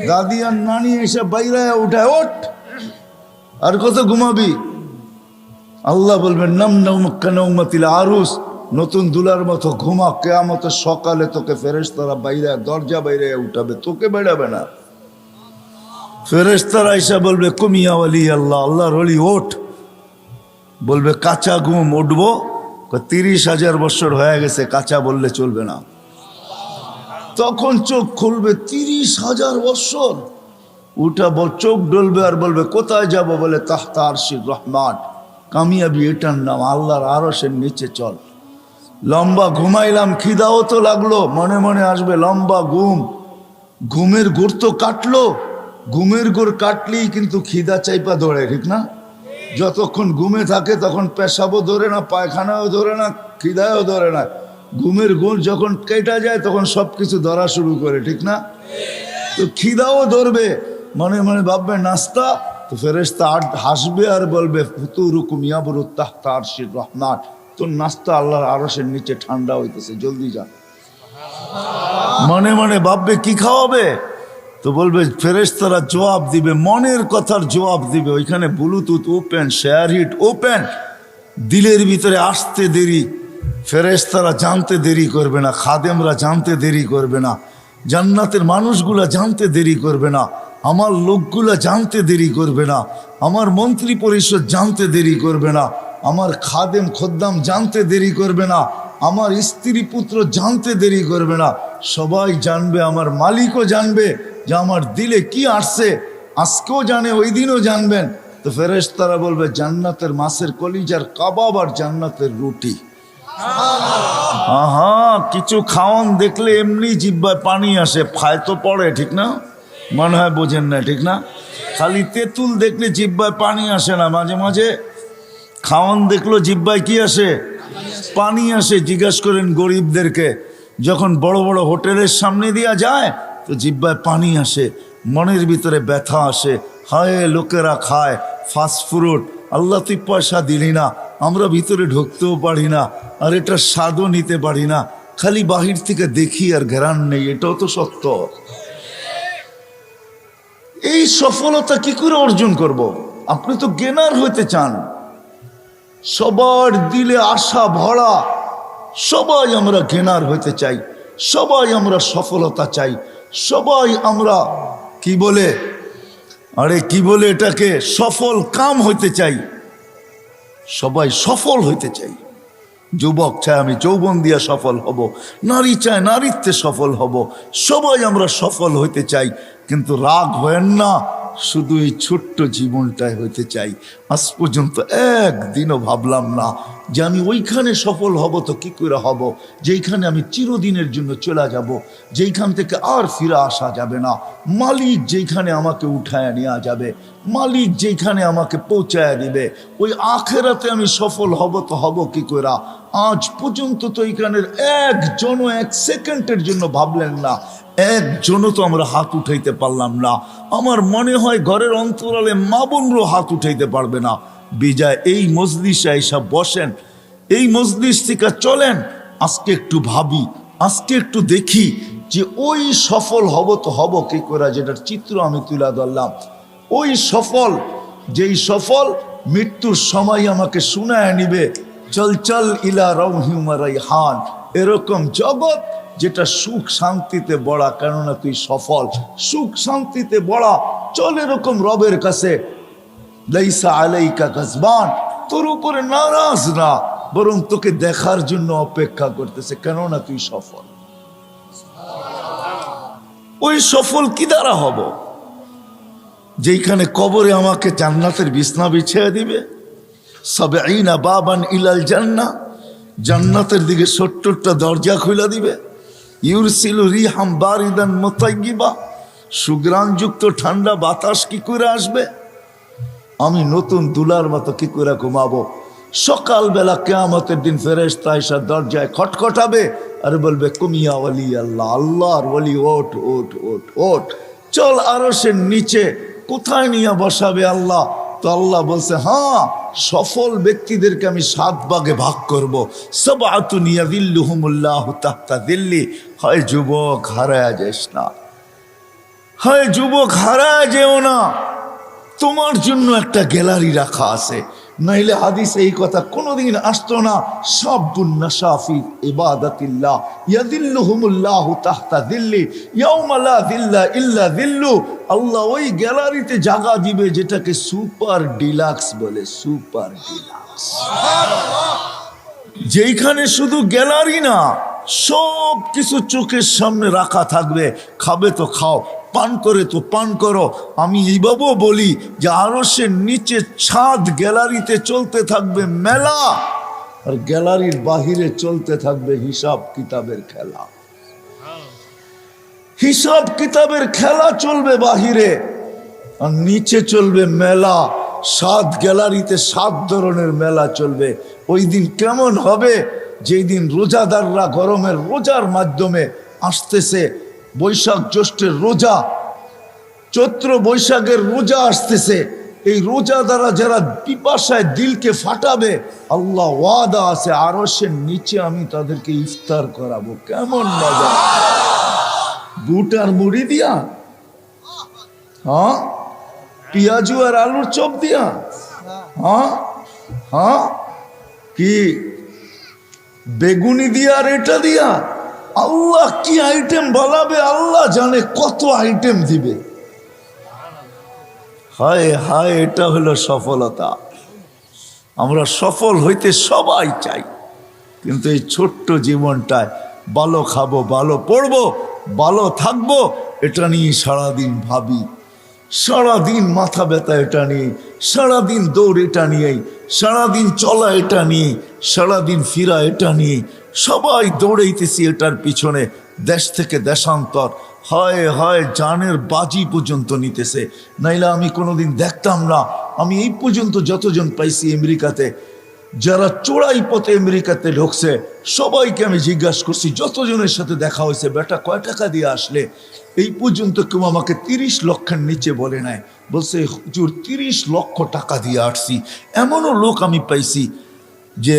দাদি আর নানি এসে বাইরে উঠায়, ওঠ, আর কত ঘুমাবি? আল্লাহ বলবেন নাম নৌমাতিল আরুস, নতুন দুলার মতো ঘুমা, কিয়ামতের সকালে তোকে ফেরেশতারা বাইরে দরজা বাইরে উঠাবে, তোকে বেড়াবে না। ফেরেশতারা এসে বলবে কুমিয়া ওয়ালি আল্লাহ, আল্লাহর ওলি ওঠ। বলবে কাঁচা ঘুম, উঠবো? 30,000 বছর হয়ে গেছে, কাঁচা বললে চলবে না। তখন চোখ খুলবে, 30,000 বছর। উঠা চোখ ডলবে আর বলবে কোথায় যাব? বলে তাহতা আরশির রহমান। কামিয়াবি এটার নাম, আল্লাহর আরশের নিচে চল। লম্বা ঘুমাইলাম, খিদাও তো লাগলো, মনে মনে আসবে লম্বা ঘুম। ঘুমের গুড় তো কাটলো, ঘুমের গুড় কাটলেই কিন্তু খিদা চাইপা ধরে, ঠিক না? যতক্ষণ ঘুমে থাকে তখন পেশাবও ধরে না, পায়খানাও ধরে না, খিদাও ধরে না। ঘুমের গুড় যখন কেটে যায় তখন সব কিছু ধরা শুরু করে, ঠিক না? তো খিদাও ধরবে, মনে মনে ভাববে নাস্তা, তো ফেরেশতা হাসবে আর বলবে ফুতুরুকুম ইয়াবরু তাহতা আরশির রহমান, তোর নাস্তা আল্লাহর আরশের নিচে ঠান্ডা হইতেছে, জলদি যা। মনে মনে ভাববে কি খাওয়াবে? তো বলবে ফেরেশতারা জবাব দিবে, মনের কথার জবাব দিবে। ওইখানে Bluetooth open, SHAREit open, দিলের ভিতরে আসতে দেরি, ফেরেশতারা জানতে দেরি করবে না, খাদেমরা জানতে দেরি করবে না, জান্নাতের মানুষগুলা জানতে দেরি করবে না, আমার লোকগুলা জানতে দেরি করবে না, আমার মন্ত্রী পরিষদ জানতে দেরি করবে না, আমার খাদেম খদ্দাম জানতে দেরি করবে না, আমার স্ত্রী পুত্র জানতে দেরি করবে না। সবাই জানবে, আমার মালিকও জানবে যে আমার দিলে কি আসছে, আজকেও জানে, ওই দিনও জানবেন। তো ফেরেশতারা বলবে জান্নাতের মাছের কলিজার কাবাব আর জান্নাতের রুটি। আহা, কিছু খাওয়ান দেখলে এমনি জিহ্বায় পানি আসে, ফায় তো পড়ে, ঠিক না? মনে হয় বোঝেন না, ঠিক না? খালি তেঁতুল দেখলে জিহ্বায় পানি আসে না, মাঝে মাঝে খাওয়ান দেখলো জিহ্বায় কি আসে? পানি আসে। জিজ্ঞাসা করেন গরিবদেরকে, যখন বড় বড় হোটেলের সামনে দিয়া যায় তো জিহ্বায় পানি আসে, মনের ভিতরে ব্যথা আসে, হায় লোকেরা খায় ফাস্টফুড, আল্লাহ তুই পয়সা দিলি না, আমরা ভিতরে ঢুকতেও পারি না, আর এটা স্বাদও নিতে পারি না, খালি বাহির থেকে দেখি আর ঘেরান নেই। এটাও তো সত্য। এই সফলতা কি করে অর্জন করব? আপনি তো গেনার হইতে চান, সবার দিলে আশা ভরা, সবাই আমরা গেনার হইতে চাই, সবাই আমরা সফলতা চাই, সবাই আমরা কি বলে, আরে কি বলে এটাকে, সফল কাম হইতে চাই, সবাই সফল হইতে চাই। যুবক চায় আমি যৌবন দিয়া সফল হব, নারী চায় নারীত্বে সফল হব, সবাই আমরা সফল হইতে চাই। কিন্তু রাগ হয়েন না, শুধু এই ছোট্ট জীবনটাই হইতে চাই। আজ পর্যন্ত একদিনও ভাবলাম না যে আমি ওইখানে সফল হব। তো কি করে হব যেইখানে আমি চিরদিনের জন্য চলে যাব, যেইখান থেকে আর ফিরে আসা যাবে না। মালিক যেইখানে আমাকে উঠায় নেওয়া যাবে, মালিক যেইখানে আমাকে পৌঁছায় দিবে, ওই আখেরাতে আমি সফল হব। তো হব কি করে? আজ পর্যন্ত তো এইখানের একজনও এক সেকেন্ডের জন্য ভাবলেন না, একজনও তো আমরা হাত উঠাইতে পারলাম না। আমার মনে হয় ঘরের অন্তরালে মা বোনরও হাত উঠাইতে পারবে না। বিজয় এই মজলিসে এইসব বসেন, এই মজলিস থেকে চলেন, আজকে একটু ভাবি, আজকে একটু দেখি যে ওই সফল হব তো হব কি করে, যেটার চিত্র আমি তুলে ধরলাম। ওই সফল, যেই সফল মৃত্যুর সময় আমাকে শুনায় নিবে, চল চল ইলা রাউহিম ওয়া রাইহান, এরকম জগৎ যেটা সুখ শান্তিতে বড়া, কেননা তুই সফল, সুখ শান্তিতে বড়া, চল এরকম রবের কাছে। লাইসা আলাইকা গাজবান, তোর উপরে নারাজ না, বরং তোকে দেখার জন্য অপেক্ষা করতেছে, কেননা তুই সফল। ওই সফল কি দ্বারা হব? যেখানে কবরে আমাকে জান্নাতের বিছনা বিছিয়ে দিবে, সাবঈনা বাবান ইলাল জান্নাহ, জান্নাতের দিকে 70টা দরজা খুলে দিবে। ইউরসিলু রিহাম বারিদান মুতাইয়্যিবা, সুগ্রাণযুক্ত ঠান্ডা বাতাস কি করে আসবে? আমি নতুন দুলার মতো কি করে ঘুমাবো? সকালবেলা কিয়ামতের দিন ফেরেশতা এসে দরজায় খটখটাবে আর বলবে কুমিয়া ওয়ালি আল্লাহ, আল্লাহর ওয়ালি ওঠ ওঠ ওঠ ওঠ, চল আরশের নিচে। কোথায় নিয়ে বসাবে আল্লাহ? তো আল্লাহ বলছে, হ্যাঁ, সফল ব্যক্তিদেরকে আমি 7 ভাগে ভাগ করব। সাবআতুন ইয়াযিল্লুহুমুল্লাহু তাহতা যিল্লি, হয় যুবক হারায়া যাস না, হয় যুবক, হারায় যেও না, তোমার জন্য একটা গ্যালারি রাখা আছে। নাইলে হাদিসে এই কথা কোনোদিন আসতো না। সাবুন নাশা ফি ইবাদাতিল্লাহ ইয়াদিল্লুহুমুল্লাহু তাহতা দিল্লি ইয়াউমা লা দিল্লা ইল্লা দিল্লু। আল্লাহ ওই গ্যালারিতে জায়গা দিবে যেটাকে সুপার ডিলাক্স বলে, সুপার ডিলাক্স, যেইখানে শুধু গ্যালারি না, সব কিছু চোখের সামনে রাখা থাকবে। খাবে তো খাও, পান করে তো পান করো। আমি এইভাবেও বলি যে আরশের নিচে ছাদ, গ্যালারিতে চলতে থাকবে মেলা, আর গ্যালারির বাহিরে চলতে থাকবে হিসাব কিতাবের খেলা। হিসাব কিতাবের খেলা চলবে বাহিরে, আর নিচে চলবে মেলা। 7 গ্যালারিতে 7 ধরনের মেলা চলবে। ওই দিন কেমন হবে? যেই দিন রোজাদাররা গরমের রোজার মাধ্যমে আসতেছে, বৈশাখ জ্যৈষ্ঠের রোজা, চৈত্র বৈশাখের রোজা আসতেছে, এই রোজা দ্বারা যারা পিপাসায় দিলকে ফাটাবে, আল্লাহ ওয়াদা আছে আরশের নিচে আমি তাদেরকে ইফতার করাবো। কেমন মজা! বুট আর মুড়ি দিয়া, হ্যাঁ, পেঁয়াজু আর আলুর চপ দিয়া, হ্যাঁ হ্যাঁ, কি বেগুনি দিয়া আর এটা দিয়া। আল্লাহ কি আইটেম বলাবে, আল্লাহ জানে কত আইটেম দিবে। হায় হায়, এটা হলো সফলতা। আমরা সফল হইতে সবাই চাই, কিন্তু এই ছোট্ট জীবনটায় ভালো খাবো, ভালো পড়বো, ভালো থাকবো, এটা নিয়ে সারাদিন ভাবি, সারাদিন মাথা ব্যথা এটা নিয়ে, সারাদিন দৌড় এটা নিয়েই, সারাদিন চলা এটা নিয়ে, সারাদিন ফিরা এটা নিয়ে, সবাই দৌড়াইতেছি এটার পিছনে। দেশ থেকে দেশান্তর, হায় হায়, জানের বাজি পর্যন্ত নিতেছে। নাইলে আমি কোনোদিন দেখতাম না। আমি এই পর্যন্ত যতজন পাইছি আমেরিকাতে, যারা চোরাই পথে আমেরিকাতে ঢুকছে, সবাইকে আমি জিজ্ঞাসা করছি, যতজনের সাথে দেখা হয়েছে, বেটা কয় টাকা দিয়ে আসলে? এই পর্যন্ত কেউ আমাকে 30 লক্ষের নিচে বলে নাই। বলছে হুজুর 30 লক্ষ টাকা দিয়ে আসছি। এমনও লোক আমি পাইছি যে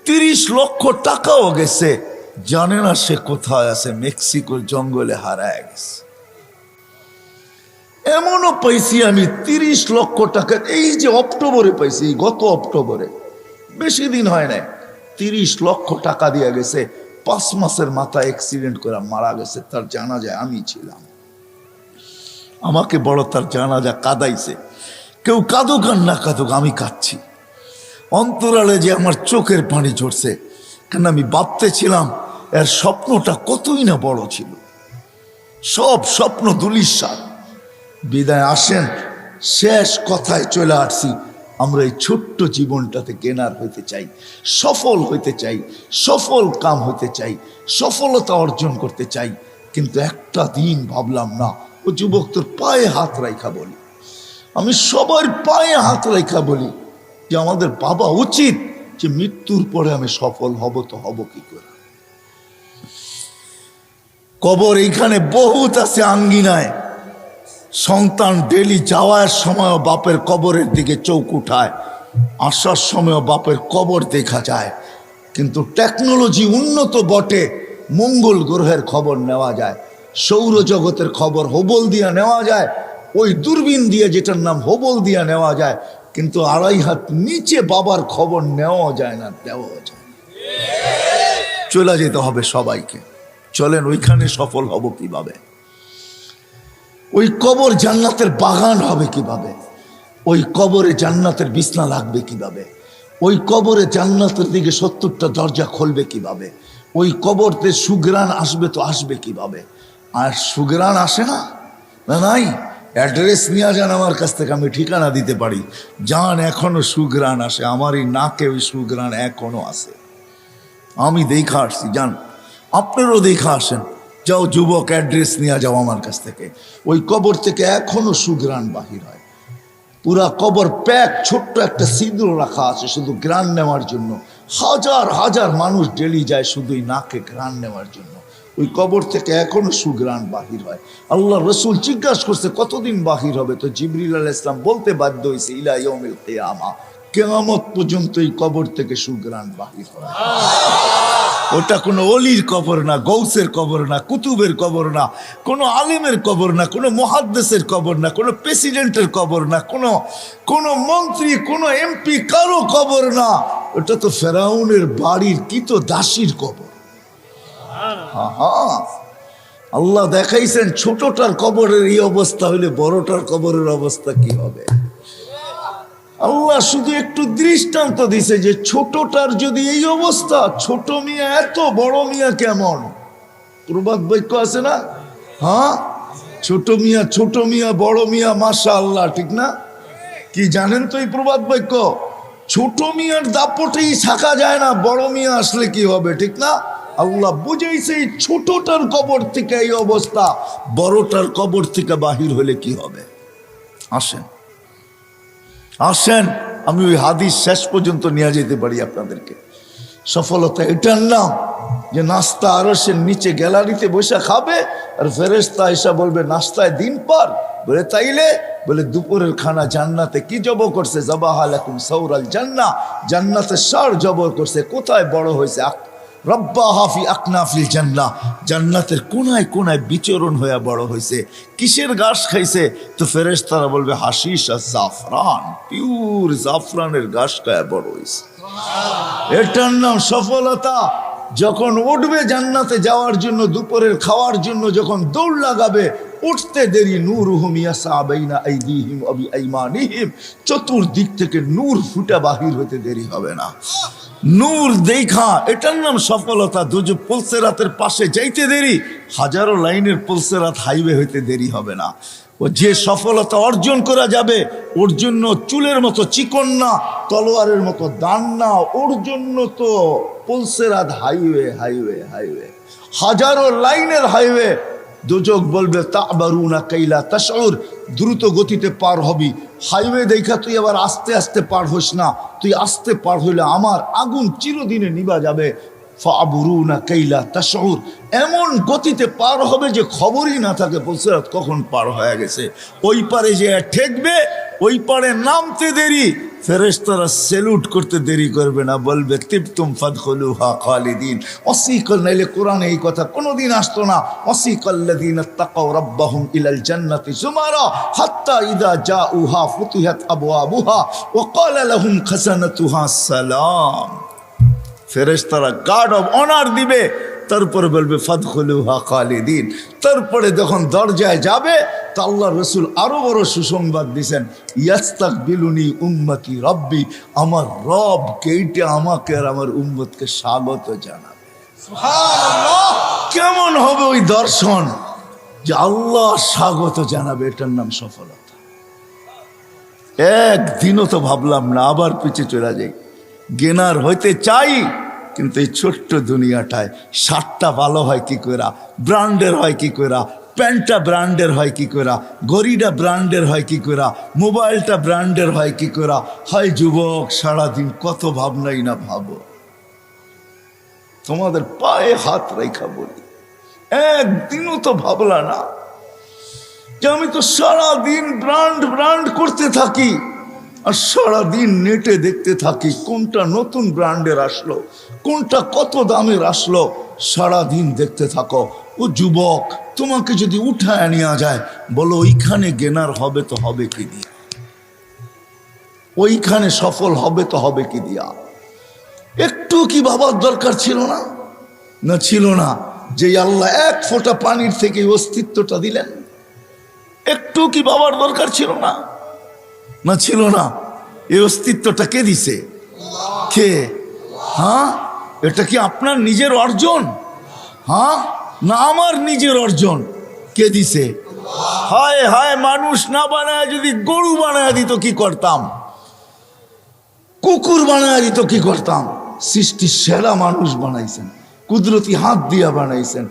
30 লক্ষ টাকাও গেছে, জানে না সে কোথায় আছে, মেক্সিকোর জঙ্গলে হারায় গেছে। এমনও পাইছি আমি 30 লক্ষ টাকা, এই যে অক্টোবরে পাইছি, গত অক্টোবরে, বেশি দিন হয় নাই, 30 লক্ষ টাকা দিয়ে গেছে। 5 মাসের মাথায় অ্যাক্সিডেন্ট করে মারা গেছে। তার জানাজায় আমি ছিলাম। আমাকে বড় তার জানাজা কাঁদাইছে। কেউ কাঁদুক আর না কাঁদুক, আমি কাঁদছি। অন্তরালে যে আমার চোখের পানি ঝরছে, কেন আমি ভাবতেছিলাম এর স্বপ্নটা কতই না বড় ছিল। সব স্বপ্ন ধূলিসাৎ। বিদায় আসেন, শেষ কথায় চলে আসছি। আমরা এই ছোট্ট জীবনটাতে গেনার হইতে চাই, সফল হইতে চাই, সফল কাম হইতে চাই, সফলতা অর্জন করতে চাই। কিন্তু একটা দিন ভাবলাম না, ও যুবক তোর পায়ে হাত রাখা বলি, আমি সবার পায়ে হাত রাখা বলি যে আমাদের ভাবা উচিত যে মৃত্যুর পরে আমি সফল হব, তো হব কি করে? কবর এইখানে বহুত আছে আঙ্গিনায়। সন্তান ডেলি যাওয়ার সময় বাপের কবরের দিকে চোখ উঠায়, আসার সময় বাপের কবর দেখা যায়। কিন্তু টেকনোলজি উন্নত বটে, মঙ্গল গ্রহের খবর নেওয়া যায়, সৌরজগতের খবর হোবল দিয়া নেওয়া যায়, ওই দূরবীন দিয়ে যেটার নাম হোবল দিয়া নেওয়া যায়। কিন্তু 2.5 হাত নিচে বাবার খবর নেওয়া যায় না, দেওয়া যায়। চলে যেতে হবে সবাইকে। চলেন, ওইখানে সফল হব কিভাবে? ওই কবর জান্নাতের বাগান হবে কিভাবে? ওই কবরে জান্নাতের বিছনা লাগবে কিভাবে? ওই কবরে জান্নাতের দিকে 70টা দরজা খুলবে কিভাবে? ওই কবরতে সুগ্রাণ আসবে তো আসবে কিভাবে? আর সুগ্রাণ আসে না, না নাই, অ্যাড্রেস নিয়ে যান আমার কাছ থেকে, আমি ঠিকানা দিতে পারি। যান, এখনো সুগ্রাণ আসে, আমার এই নাকে ওই সুগ্রাণ এখনো আসে। আমি দেখা আসছি, যান আপনারও দেখা আসেন। যাও যুবক, অ্যাড্রেস নিয়ে যাও আমার কাছ থেকে। ওই কবর থেকে এখনো সুগ্রাণ বাহির হয়। পুরা কবর প্যাক, ছোট্ট একটা ছিদ্র রাখা আছে শুধু গ্রাণ নেওয়ার জন্য। হাজার হাজার মানুষ ডেলি যায় শুধু নাকে গ্রাণ নেওয়ার জন্য। ওই কবর থেকে এখনো সুগ্রাণ বাহির হয়। আল্লাহ রসুল জিজ্ঞাসা করছে কতদিন বাহির হবে? তো জিবরিল আলাইহিস সালাম বলতে বাধ্য হয়েছে, ইলা ইয়াউমিল কিয়ামা, কিয়ামত পর্যন্ত এই কবর থেকে সুগ্রাণ বাহির হয়। ওটা কোনো অলির কবর না, গৌসের কবর না, কুতুবের কবর না, কোনো আলেমের কবর না, কোনো মুহাদ্দিসের কবর না, কোনো প্রেসিডেন্টের কবর না, কোনো মন্ত্রী, কোনো এমপি, কারো কবর না। ওটা তো ফেরাউনের বাড়ির দাসীর কবর। আল্লাহ দেখাইছেন ছোটটার কবরের এই অবস্থা হলে বড়টার কবরের অবস্থা কি হবে। আল্লাহ শুধু একটু দৃষ্টান্ত দিছে যে ছোটটার যদি এই অবস্থা, ছোট মিয়া এত বড় মিয়া কেমন। প্রবাদ বাক্য আছে না, হ্যাঁ, ছোট মিয়া বড় মিয়া মাশাআল্লাহ, ঠিক না? কি জানেন তো এই প্রবাদ বাক্য? ছোট মিয়ার দাপটেই থাকা যায় না, বড় মিয়া আসলে কি হবে, ঠিক না? আল্লাহ বুঝাইছে এই ছোটটার কবর থেকে এই অবস্থা, বড়টার কবর থেকে বাহির হলে কি হবে। আসেন আমি ওই হাদিস শেষ পর্যন্ত নিয়ে যেতে পারি আপনাদেরকে। সফলতা এটার নাম যে নাস্তা আরশের নিচে গ্যালারিতে বসে খাবে, আর ফেরেশতা এসে বলবে নাস্তায় দিন পার। বলে তাইলে? বলে দুপুরের খানা জান্নাতে কি জব করছে, জাবাহালাকুম সাউরাল জান্নাহ, জান্নাতে ষাঁড় জবর করছে। কোথায় বড় হয়েছে? রব্বাহা ফি আকনাফিল জান্নাহ, জান্নাতের কোনায় কোনায় বিচরণ হয়ে বড় হয়েছে। কিসের ঘাস খাইছে? তো ফেরেশতারা বলবে হাশিশ আর জাফরান, পিওর জাফরানের ঘাস খায় বড় হয়েছে। এটার নাম সফলতা। যখন উঠবে জান্নাতে যাওয়ার জন্য, দুপুরের খাওয়ার জন্য যখন দৌড় লাগাবে, উঠতে দেরি নূরুহুম ইয়াসা বাইনা আইদিহিম ওয়া বিআইমানিহিম, চতুর্দিক থেকে নূর ফুটা বাহির হতে দেরি হবে না। নূর দেখা, এটার নাম সফলতা। দুজো পুলসেরাতের পাশে যাইতে দেরি, হাজারো লাইনের পুলসেরাত হাইওয়ে হইতে দেরি হবে না। ও যে সফলতা অর্জন করা যাবে, ওর জন্য চুলের মতো চিকন না, তলোয়ারের মতো দান না, ওর জন্য তো পুলসেরাত হাইওয়ে হাইওয়ে হাইওয়ে, হাজারো লাইনের হাইওয়ে। দুজক বলবে তাবারুনা কাইলা তাশউর, দ্রুত গতিতে পার হবি। হাইওয়ে দেখা তুই আবার আস্তে আস্তে পার হোস না, তুই আস্তে পার হইলে আমার আগুন চিরদিনে নিভা যাবে। ফাবুরুনা কাইলা তাশউর, এমন গতিতে পার হবে যে খবরই না থাকে পুলসিরাত কখন পার হয়ে গেছে। ওই পারে যে ঠেকবে, ওই পারে নামতে দেরি, ফেরেশতারা সেলুট করতে দেরি করবে না, বলবে তিবতুম ফাদখুলুহা খালিদিন। ওয়াসিকাল, নাইলে কোরআনে এই কথা কোনোদিন আসতো না। ওয়াসিকাল্লাযীনা তাকাউ রাব্বাহুম ইলাল জান্নাতি যুমারা হাত্তা ইযা জাউহা ফুতিহাত আবওয়াবুহা ওয়া ক্বালা লাহুম খাযানাতুহা সালাম। ফেরেশতারা গার্ড অব অনার দিবে, তারপরে বলবে ফাদখুলুহা খালিদিন। তারপরে যখন দরজায় যাবে, তা আল্লাহ রসুল আরো বড় সুসংবাদ দিয়েছেন, ইয়াস্তাকবিলুনি উম্মতি রব্বি, আমার রব কেইটে আমাকে আর আমার উম্মতকে স্বাগত জানাবে। সুবহানাল্লাহ! কেমন হবে ওই দর্শন যে আল্লাহ স্বাগত জানাবে, এটার নাম সফলতা। একদিনও তো ভাবলাম না, আবার পিছিয়ে চলে যাই। গেনার হইতে চাই, কিন্তু এই ছোট্ট দুনিয়াটায় শার্টটা ভালো হয় কি করে, ব্র্যান্ডের হয় কি করে, প্যান্টটা ব্র্যান্ডের হয় কি করে, ঘড়িটা ব্র্যান্ডের হয় কি করে, মোবাইলটা ব্র্যান্ডের হয় কি করে। হয় যুবক, সারাদিন কত ভাবনাই না ভাবো। তোমাদের পায়ে হাত রেখা বলি, একদিনও তো ভাবলা না যে আমি তো সারাদিন ব্র্যান্ড করতে থাকি, আর সারাদিন নেটে দেখতে থাকি কোনটা নতুন ব্র্যান্ডের আসলো, কোনটা কত দামের আসলো, সারাদিন দেখতে থাকো। ও যুবক, তোমাকে যদি উঠায় নেওয়া যায়, বলো ওইখানে গেনার হবে তো হবে কি দিয়া, ওইখানে সফল হবে তো হবে কি দিয়া। একটু কি ভাবার দরকার ছিল না? না ছিল না। যে আল্লাহ এক ফোঁটা পানির থেকে অস্তিত্বটা দিলেন, একটু কি ভাবার দরকার ছিল না? না ছিল না। এই অস্তিত্বটা কে দিছে? কে? হ্যাঁ, এটা কি আপনার নিজের অর্জন? হ্যাঁ, না আমার নিজের অর্জন? কে দিছে? হায় হায়, মানুষ না বানায় যদি গরু বানায় দিত কি করতাম, কুকুর বানায় দিত কি করতাম। সৃষ্টির সেরা মানুষ বানাইছেন, কুদরতি হাত দিয়া বানাইছেন।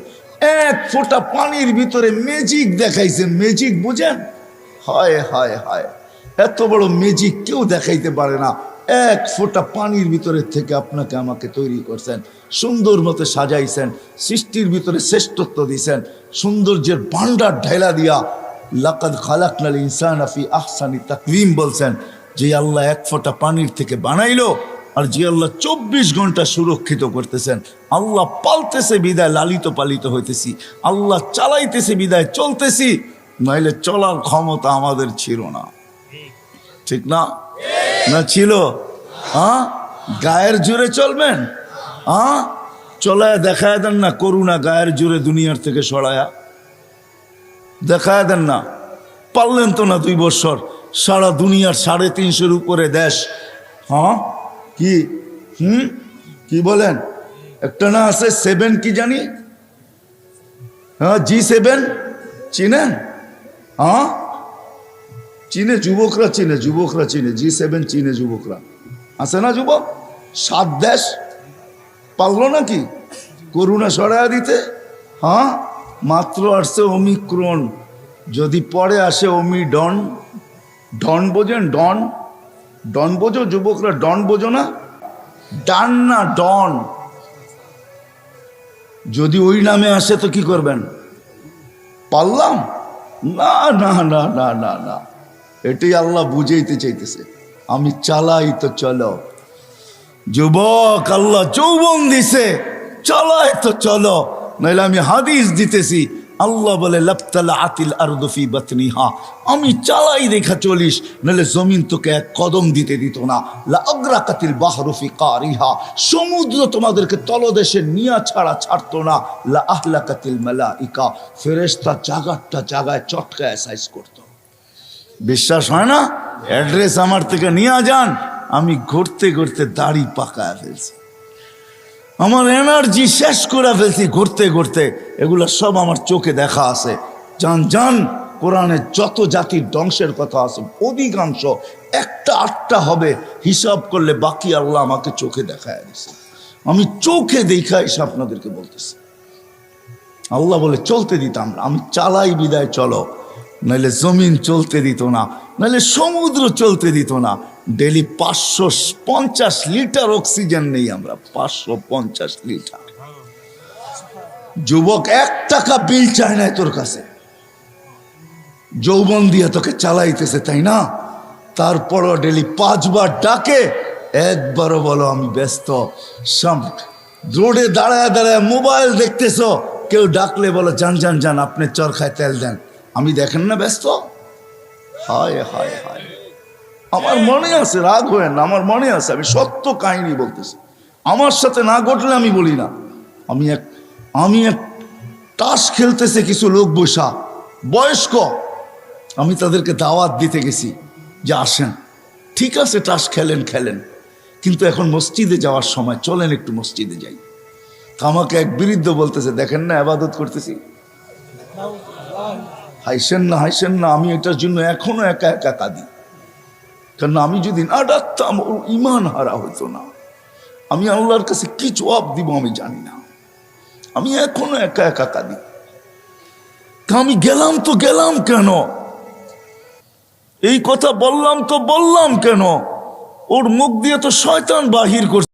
এক ফোঁটা পানির ভিতরে ম্যাজিক দেখাইছেন। ম্যাজিক বুঝেন? হায় হায় হায়, এত বড় ম্যাজিক কেউ দেখাইতে পারে না। এক ফোঁটা পানির ভিতরে থেকে আপনাকে আমাকে তৈরি করছেন, সুন্দর মতো সাজাইছেন, সৃষ্টির ভিতরে শ্রেষ্ঠত্ব দিয়েছেন, সৌন্দর্যের ভান্ডার ঢেলা দিয়া লাকাদ খালাকনাল ইনসানা ফি আহসানি তাকওয়িম বলছেন। যে আল্লাহ এক ফোঁটা পানির থেকে বানাইলো, আর যে আল্লাহ 24 ঘন্টা সুরক্ষিত করতেছেন। আল্লাহ পালতেছে বিদায় লালিত পালিত হইতেছি, আল্লাহ চালাইতেছে বিদায় চলতেছি, নইলে চলার ক্ষমতা আমাদের ছিল না। ঠিক না? না ছিল? হ্যাঁ, গায়ের জোরে চলবেন? হ্যাঁ, চলায় দেখায় দেন না করুণা, গায়ের জোরে দুনিয়ার থেকে সরায়া দেখায় দেন না। পারলেন তো না 2 বছর, সারা দুনিয়ার 350-এর উপরে দেশ। হ্যাঁ, কি কি বলেন? একটা না আছে 7 কি জানি, হ্যাঁ G7 চিনেন? হ্যাঁ চিনে, যুবকরা চিনে, যুবকরা চিনে, G7 চিনে যুবকরা, আছে না যুবক? 7 দেশ পারলো নাকি করুণা সরায়া দিতে? হ্যাঁ, মাত্র আসছে ওমিক্রন, যদি পরে আসে ওমিডন। ডন বোঝেন? ডন, ডন বোঝো যুবকরা? ডন বোঝো না? ডান না ডন। যদি ওই নামে আসে তো কি করবেন? পারলাম না, না না না না না, এটাই আল্লাহ বুঝাইতে চাইতেছে। আমি চালাই তো চলো যুবক, আল্লাহ যৌবন দিছে, চালাই তো চলো, নাইলে আমি হাদিস দিতেছি। আল্লাহ বলে লাবতালা আতিল আরদু ফি বাতনিহা, আমি চালাই দেখা চলিস, নাহলে জমিন তোকে এক কদম দিতে দিত না। লা আগরাকাতিল বাহরু ফি কারিহা, সমুদ্র তোমাদেরকে তলদেশে নিয়া ছাড়া ছাড়তো না। লা আহলাকাতিল মালাইকা, ফেরেশতা জায়গাটা জায়গায় চটকায় সাইজ করতো। বিশ্বাস হয় না? অ্যাড্রেস আমার থেকে নিয়ে যান, আমি ঘুরতে ঘুরতে দাড়ি পাকায় ফেলছি, আমার এনার্জি শেষ করে ফেলছি ঘুরতে ঘুরতে। এগুলো সব আমার চোখে দেখা আছে। জান জান, কোরআনে যত জাতির ধ্বংসের কথা আছে অধিকাংশ 1-8টা হবে, হিসাব করলে বাকি আল্লাহ আমাকে চোখে দেখায় দিছে। আমি চোখে দেখা এসে আপনাদেরকে বলতেছি। আল্লাহ বলে চলতে দিতাম না, আমি চালাই বিদায় চলো, নাহলে জমিন চলতে দিত না, নাহলে সমুদ্র চলতে দিত না। ডেলি 550 লিটার অক্সিজেন নেই আমরা, 550 লিটার। যুবক 1 টাকা বিল চায় না তোর কাছে, যৌবন দিয়ে তোকে চালাইতেছে, তাই না? তারপরও ডেলি 5 বার ডাকে, একবারও বলো আমি ব্যস্ত। রোডে দাঁড়ায় দাঁড়ায় মোবাইল দেখতেছো, কেউ ডাকলে বলো যান যান যান, আপনি চরখায় তেল দেন, আমি দেখেন না ব্যস্ত। হায় হায় হায়, আমার মনে আছে, রাগ হয়ে না, আমার মনে আছে, আমি সত্য কাহিনী বলতেছি। আমার সাথে না ঘটলে আমি বলি না। আমি এক তাস খেলতেছে কিছু লোক বসা বয়স্ক, আমি তাদেরকে দাওয়াত দিতে গেছি যে আসেন, ঠিক আছে তাস খেলেন খেলেন, কিন্তু এখন মসজিদে যাওয়ার সময়, চলেন একটু মসজিদে যাই। তা আমাকে এক বৃদ্ধ বলতেছে দেখেন না ইবাদত করতেছি। হাইসেন না হাইসেন না, আমি এটার জন্য এখনো একা একা কাঁদি। কারণ আমি যদি না ডাকতাম ওর ইমান হারা হইতো না। আমি আল্লাহর কাছে কি জবাব দিব আমি জানি না, আমি এখনো একা একা কাঁদি। আমি গেলাম তো গেলাম কেন, এই কথা বললাম তো বললাম কেন? ওর মুখ দিয়ে তো শয়তান বাহির করছে।